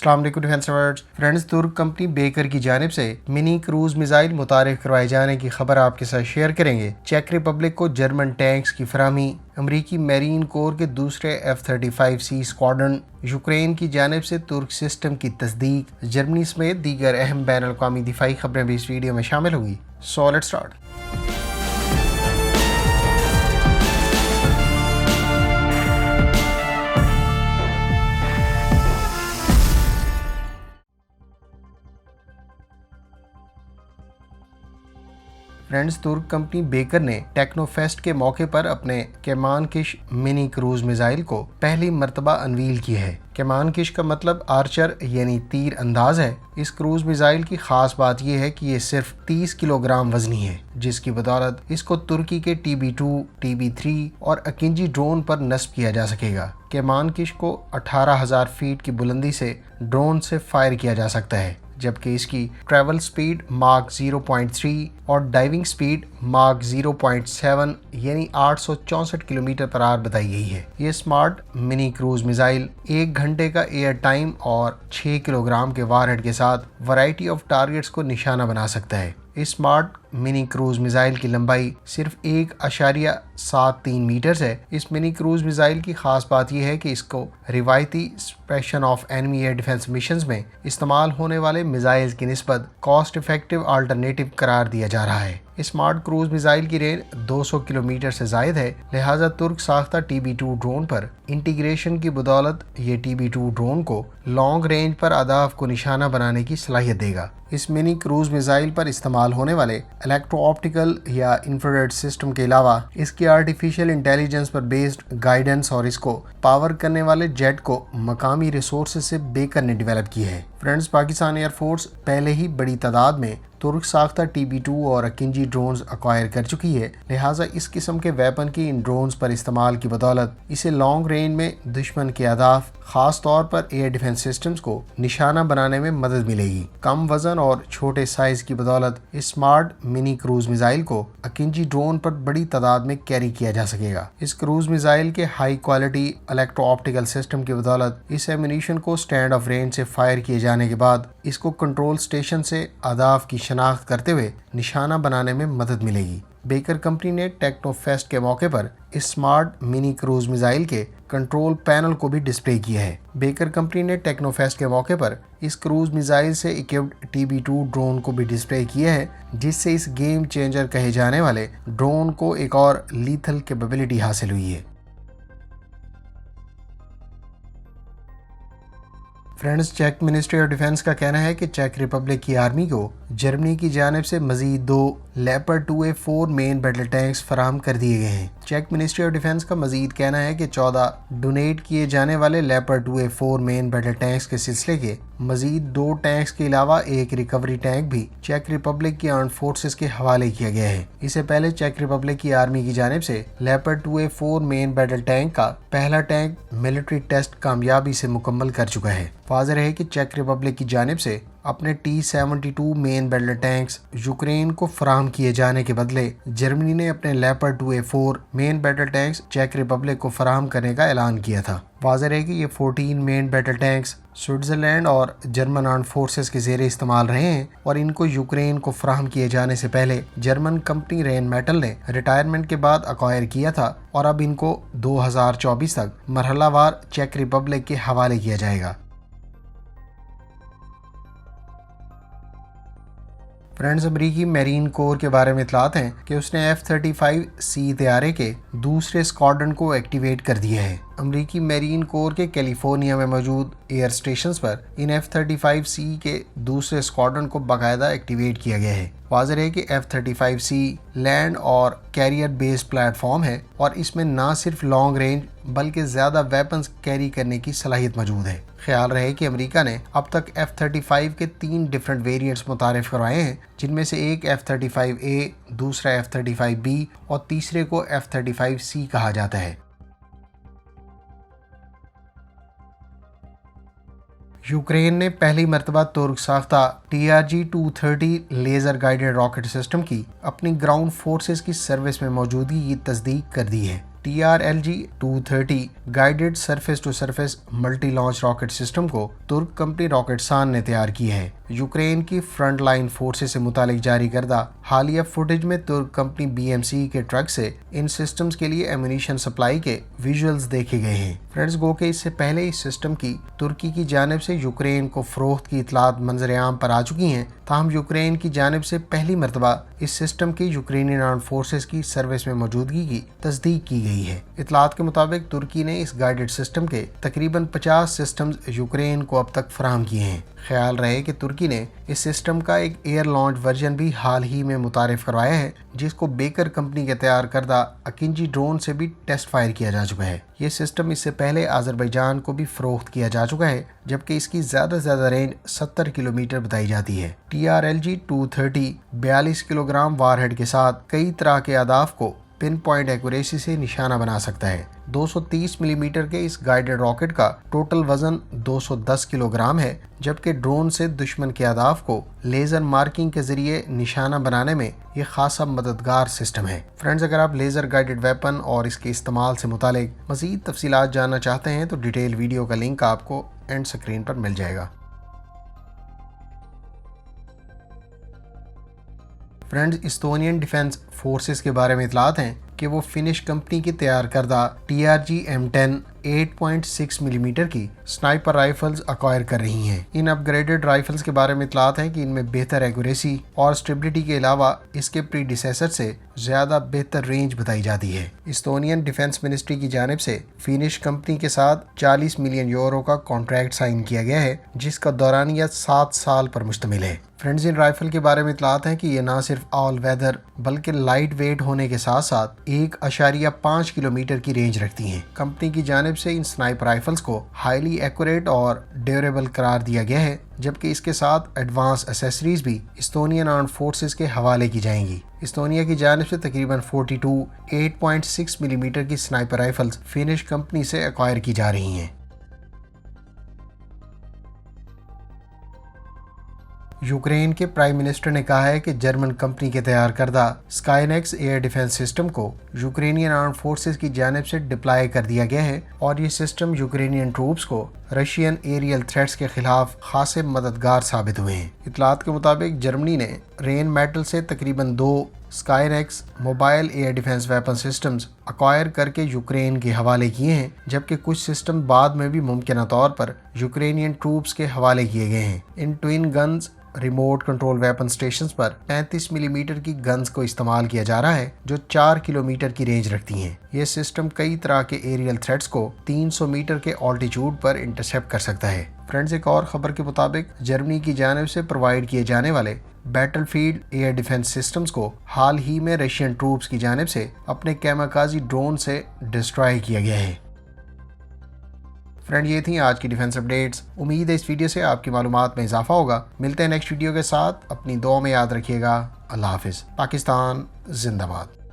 अस्सलाम वालेकुम defence lovers friends, तुर्क कंपनी बेकर की जानिब से मिनी क्रूज मिसाइल मुतारिफ करवाए जाने की खबर आपके साथ शेयर करेंगे। चेक रिपब्लिक को जर्मन टैंक्स की फराहमी, अमरीकी मैरीन कोर के दूसरे F-35C स्क्वाड्रन, यूक्रेन की जानिब से तुर्क सिस्टम की तस्दीक, जर्मनी समेत दीगर अहम बैन अल-अक़वामी दिफाई खबरें भी इस वीडियो में शामिल होंगी। So let's start. फ्रेंड्स, तुर्क कंपनी बेकर ने टेक्नोफेस्ट के मौके पर अपने केमान किश मिनी क्रूज मिसाइल को पहली मर्तबा अनवील की है। केमान किश का मतलब आर्चर यानी तीर अंदाज है। इस क्रूज मिसाइल की खास बात यह है कि ये सिर्फ 30 किलोग्राम वजनी है, जिसकी बदौलत इसको तुर्की के TB2, TB3 और अकिंजी ड्रोन पर नस्ब किया जा सकेगा। केमान किश को 18,000 फीट की बुलंदी से ड्रोन से फायर किया जा सकता है, जबकि इसकी ट्रैवल स्पीड माक 0.3 और डाइविंग स्पीड माक 0.7 यानी 864 किलोमीटर पर आवर बताई गई है। ये स्मार्ट मिनी क्रूज मिसाइल 1 घंटे का एयर टाइम और 6 किलोग्राम के वारहेड के साथ वैरायटी ऑफ टारगेट्स को निशाना बना सकता है। इस स्मार्ट मिनी क्रूज मिसाइल की लंबाई सिर्फ 1.73 मीटर है। इस मिनी क्रूज मिसाइल की खास बात यह है कि इसको रिवायती suppression of enemy air defence missions में इस्तेमाल होने वाले मिसाइल की निस्बत कॉस्ट इफेक्टिव अल्टरनेटिव करार दिया जा रहा है। स्मार्ट क्रूज मिसाइल की रेंज 200 किलोमीटर से जायद है, लिहाजा तुर्क साख्ता TB2 ड्रोन पर इंटीग्रेशन की बदौलत ये TB2 ड्रोन को लॉन्ग रेंज पर अहदाफ को निशाना बनाने की सलाहियत देगा। इस मिनी क्रूज मिसाइल पर इस्तेमाल होने वाले इलेक्ट्रो ऑप्टिकल या इंफ्रारेड सिस्टम के अलावा इसकी आर्टिफिशियल इंटेलिजेंस पर बेस्ड गाइडेंस और इसको पावर करने वाले जेट को मकामी रिसोर्सेज से बेकर ने डेवलप की है। फ्रेंड्स, पाकिस्तान एयरफोर्स पहले ही बड़ी तादाद में तुर्क साख्ता TB2 और अकिंजी ड्रोन्स अक्वायर कर चुकी है, लिहाजा इस किस्म के वेपन की इन ड्रोन्स पर इस्तेमाल की बदौलत इसे लॉन्ग रेंज में दुश्मन के अहदाफ, खास तौर पर एयर डिफेंस सिस्टम्स को निशाना बनाने में मदद मिलेगी। कम वजन और छोटे साइज की बदौलत इस स्मार्ट मिनी क्रूज मिसाइल को अकिंजी ड्रोन पर बड़ी तादाद में कैरी किया जा सकेगा। इस क्रूज मिसाइल के high quality electro optical system की बदौलत इस एम्यूनिशन को स्टैंड ऑफ रेंज से फायर किए जाने के बाद इसको कंट्रोल स्टेशन से अहदाफ की शनाख्त करते हुए निशाना बनाने में मदद मिलेगी। बेकर कंपनी ने टेक्नोफेस्ट के मौके पर इस स्मार्ट मिनी क्रूज मिसाइल के कंट्रोल पैनल को भी डिस्प्ले किया है। बेकर कंपनी ने टेक्नोफेस्ट के मौके पर इस क्रूज मिसाइल से इक्विप्ड TB2 ड्रोन को भी डिस्प्ले किया है, जिससे इस गेम चेंजर कहे जाने वाले ड्रोन को एक और लीथल कैपेबिलिटी हासिल हुई है। फ्रेंड्स, चेक मिनिस्ट्री ऑफ डिफेंस का कहना है कि चेक रिपब्लिक की आर्मी को जर्मनी की जानिब से मजीद 2 leopard 2A4 main battle tanks फराहम कर दिए गए हैं। चेक मिनिस्ट्री ऑफ डिफेंस का मजीद कहना है कि 14 डोनेट किए जाने वाले leopard 2A4 main battle tanks के सिलसिले के मजीद 2 टैंक्स के अलावा एक रिकवरी टैंक भी चेक रिपब्लिक की आर्म्ड फोर्सेस के हवाले किया गया है। इससे पहले चेक रिपब्लिक की आर्मी की जानिब से leopard 2A4 main battle tank का पहला टैंक मिलिट्री टेस्ट कामयाबी से मुकम्मल कर चुका है। वाज़ेह है कि चेक रिपब्लिक की जानिब से अपने T-72 main battle tanks Ukraine को फराहम किए जाने के बदले जर्मनी ने अपने leopard 2A4 main battle tanks चेक रिपब्लिक को फराहम करने का ऐलान किया था। वाज़ेह है कि ये 14 मेन बैटल टैंक्स स्विट्जरलैंड और जर्मन आर्म्ड फोर्सेस के ज़ेरे इस्तेमाल रहे हैं और इनको यूक्रेन को फराहम किए जाने से पहले जर्मन कंपनी रेन मेटल ने रिटायरमेंट के बाद अक्वायर किया था और अब इनको 2024 तक मरहलावार चेक रिपब्लिक के हवाले किया जाएगा। फ्रेंड्स, अमरीकी मैरीन कोर के बारे में इतलात हैं कि उसने F-35C तैयारे के दूसरे स्क्वाड्रन को एक्टिवेट कर दिया है। अमरीकी मैरीन कोर के कैलिफोर्निया में मौजूद एयर स्टेशंस पर इन F-35C के दूसरे स्क्वाड्रन को बाकायदा एक्टिवेट किया गया है। वाज़ेह है कि F-35C लैंड और कैरियर बेस्ड प्लेटफॉर्म है और इसमें ना सिर्फ लॉन्ग रेंज बल्कि ज़्यादा वेपन्स कैरी करने की सलाहियत मौजूद है। ख्याल रहे कि अमेरिका ने अब तक F-35 के 3 डिफरेंट वेरिएंट्स मुतारिफ करवाए हैं, जिनमें से एक F-35A, दूसरा F-35B और तीसरे को F-35C कहा जाता है। यूक्रेन ने पहली मर्तबा तुर्क साख्ता TRG-230 laser guided rocket system की अपनी ग्राउंड फोर्सेस की सर्विस में मौजूदगी की तस्दीक कर दी है। TRLG-230 guided surface to surface multi launch rocket system को तुर्क कंपनी रॉकेटसान ने तैयार की है। यूक्रेन की फ्रंट लाइन फोर्सेस से मुतालिक जारी करदा हालिया फुटेज में तुर्क कंपनी BMC के ट्रक से इन सिस्टम्स के लिए एम्यूनिशन सप्लाई के विजुअल्स देखे गए हैं। फ्रेंड्स, गो के इससे पहले इस सिस्टम की तुर्की की जानिब से यूक्रेन को फरोख्त की इतलात मंजर-ए-आम पर आ चुकी हैं। ताहम यूक्रेन की जानिब से पहली मरतबा इस सिस्टम की यूक्रेनियन आर्म्ड फोर्सेस की सर्विस में मौजूदगी की तस्दीक की गई है। इतलात के मुताबिक तुर्की ने इस गाइडेड सिस्टम के तकरीबन 50 सिस्टम्स यूक्रेन को अब तक फराहम किए हैं। ख्याल रहे कि तुर्की ने इस सिस्टम का एक एयर लॉन्च वर्जन भी हाल ही में मुतारिफ करवाया है, जिसको बेकर कंपनी के तैयार करदा अकिंजी ड्रोन से भी टेस्ट फायर किया जा चुका है। ये सिस्टम इससे पहले अजरबैजान को भी फरोख्त किया जा चुका है, जबकि इसकी ज्यादा से ज्यादा रेंज 70 किलोमीटर बताई जाती है। TRLG-230 42 किलोग्राम वारहेड के साथ कई तरह के अहदाफ को पिन पॉइंट एक्यूरेसी से निशाना बना सकता है। 230 मिलीमीटर के इस गाइडेड रॉकेट का टोटल वजन 210 किलोग्राम है, जबकि ड्रोन से दुश्मन के अहदाफ को लेजर मार्किंग के जरिए निशाना बनाने में ये खासा मददगार सिस्टम है। फ्रेंड्स, अगर आप लेजर गाइडेड वेपन और इसके इस्तेमाल से मुतालिक मजीद तफसीलात जानना चाहते हैं तो डिटेल वीडियो का लिंक आपको एंड स्क्रीन पर मिल जाएगा। फ्रेंड्स, इस्तोनियन डिफेंस फोर्सेस के बारे में इतलात हैं कि वो फिनिश कंपनी की तैयार करदा TRG-M10 8.6 मिलीमीटर की स्नाइपर राइफल्स अक्वायर कर रही हैं। इन अपग्रेडेड राइफल्स के बारे में इतलात है कि इनमें बेहतर एक्यूरेसी और स्टेबिलिटी के अलावा इसके प्रीडिसेसर से ज्यादा बेहतर रेंज बताई जाती है। इस्तोनियन डिफेंस मिनिस्ट्री की जानिब से फिनिश कंपनी के साथ 40 मिलियन यूरो का कॉन्ट्रैक्ट साइन किया गया है, जिसका दौरानिया 7 साल पर मुश्तमिल है। फ्रेंड्स, इन राइफल के बारे में इतलात है कि ये ना सिर्फ ऑल वेदर बल्कि लाइट वेट होने के साथ साथ 1.5 किलोमीटर की रेंज रखती हैं। कंपनी की जानिब से इन स्नाइपर राइफल्स को हाईली एक्यूरेट और ड्यूरेबल करार दिया गया है, जबकि इसके साथ एडवांस एसेसरीज भी इस्तोनियन आर्म्ड फोर्सेस के हवाले की जाएंगी। इस्तोनिया की जानिब से तकरीबन 42 8.6 मिलीमीटर की स्नाइपर राइफल्स फिनिश कंपनी से एक्वायर की जा रही हैं। यूक्रेन के प्राइम मिनिस्टर ने कहा है कि जर्मन कंपनी के तैयार करदा स्काईनेक्स एयर डिफेंस सिस्टम को यूक्रेनियन आर्म्ड फोर्सेस की जानिब से डिप्लॉय कर दिया गया है और ये सिस्टम यूक्रेनियन ट्रूप्स को रशियन एरियल थ्रेट्स के खिलाफ खासे मददगार साबित हुए हैं। इतलात के मुताबिक जर्मनी ने रेन मेटल से तकरीबन 2 Skynex mobile air defence weapon systems acquire करके यूक्रेन के हवाले किए हैं, जबकि कुछ सिस्टम बाद में भी मुमकिन तौर पर यूक्रेनियन ट्रूप्स के हवाले किए गए हैं। इन twin guns remote control weapon stations पर 35 मिलीमीटर की गन्स को इस्तेमाल किया जा रहा है, जो 4 किलोमीटर की रेंज रखती हैं। ये सिस्टम कई तरह के एरियल थ्रेट्स को 300 मीटर के ऑल्टीट्यूड पर इंटरसेप्ट कर सकता है। फ्रेंड्स, एक और खबर के मुताबिक जर्मनी की जानिब से प्रोवाइड किए जाने वाले बैटलफील्ड एयर डिफेंस सिस्टम्स को हाल ही में रशियन ट्रूप्स की जानिब से अपने कैमाकाजी ड्रोन से डिस्ट्रॉय किया गया है। फ्रेंड, ये थी आज की डिफेंस अपडेट्स। उम्मीद है इस वीडियो से आपकी मालूमात में इजाफा होगा। मिलते हैं नेक्स्ट वीडियो के साथ। अपनी दुआ में याद रखिएगा। अल्लाह हाफिज़। पाकिस्तान जिंदाबाद।